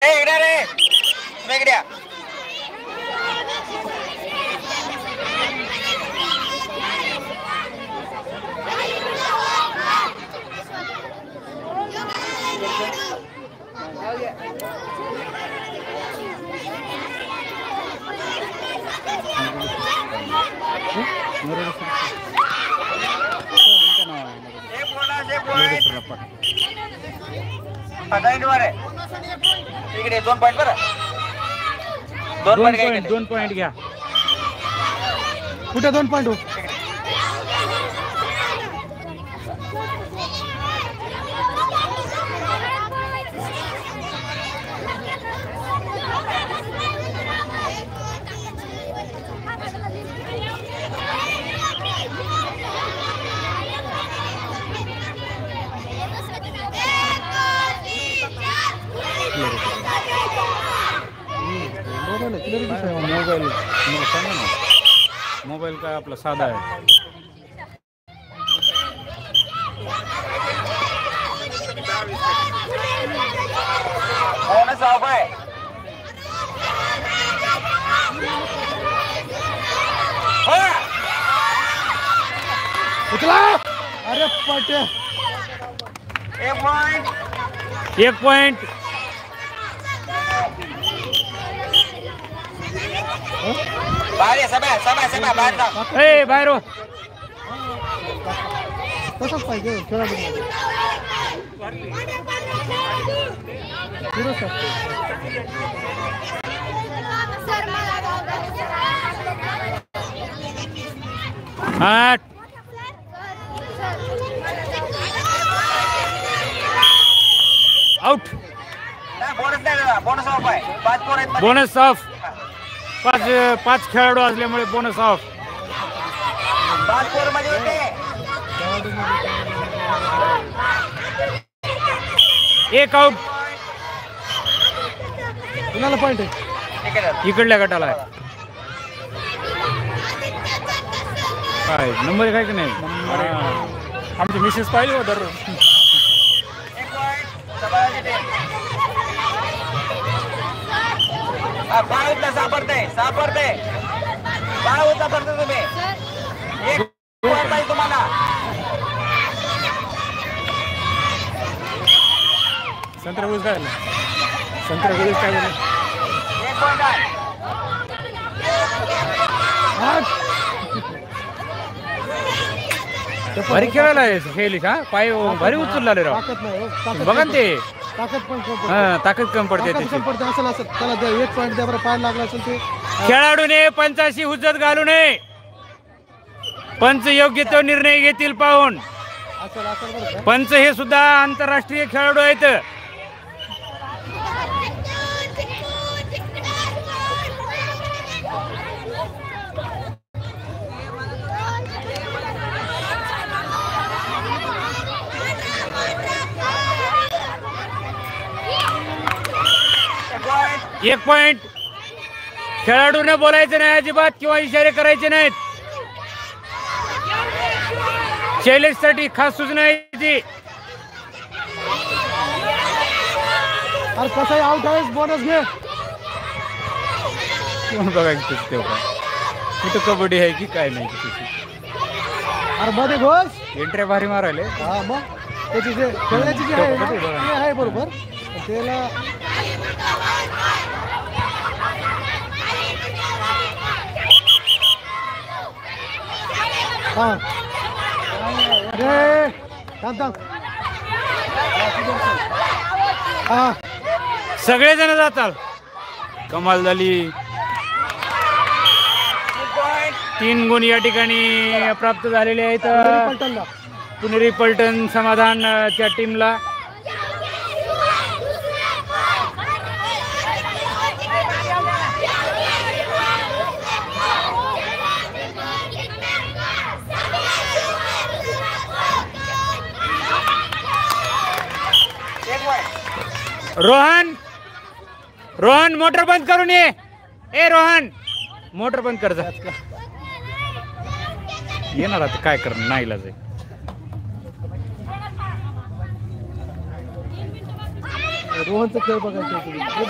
इकडे रे इकडे इकडे 2 पॉइंट बरं 2 पॉइंट घ्या. कुठे 2 पॉइंट हो? मोबाईल काय आपला साधा आहे. उचला. अरे पटे 1 पॉइंट. बाहेर हो. तसंच पाहिजे खेळाडू. 8 आउट. Bonus of. 5 खेळाडू असल्यामुळे बोनस ऑफ. 1 आउट. कुणाला पॉइंट आहे? इकडल्या गटाला आहे. काय नंबर काय की नाही? आमची मिसेस पाहिली हो दररोज. सापडते तुम्ही. 1 पॉइंट पाहिजे तुम्हाला. संत्रा गुज काय झालं? संत्रा गुज काय झालं? 1 पॉइंट आहे. भारी खेळायला खेळली का? पाय भारी उचलला राव. बघा ना ते ताकद कमी पडते त्याची. त्याला 1 पॉइंट द्या बरं. पाय लागला असेल ते. खेळाडूने पंचाशी हुज्जत घालू नये. पंच योग्य तो निर्णय घेतील पाहून. पंच हे सुद्धा आंतरराष्ट्रीय खेळाडू आहेत. एक पॉइंट. खेळाडूने बोलायचं नाही अजिबात किंवा इशारे करायचे नाहीत. चॅलेंजसाठी खास सूचना आहे ती. अरे कसं आउट आहे बोनस घे. बघायचं तेव्हा कुठं कबड्डी आहे की काय नाही. अरे मध्ये घोष एंट्री भारी मारायले. हा मग त्याची जे खेळण्याची जी आहे बरोबर त्याला. हा अरे हा सगळेजण जातात. कमाल झाली. 3 गुण या ठिकाणी प्राप्त झालेले आहेत पुणेरी पलटण समाधानच्या टीमला. रोहन मोटर बंद करून ये. ए रोहन मोटर बंद कर. येणार आता काय करणार नाही इलाज आहे. रोहनचा खेळ बघायचा आहे तुम्ही.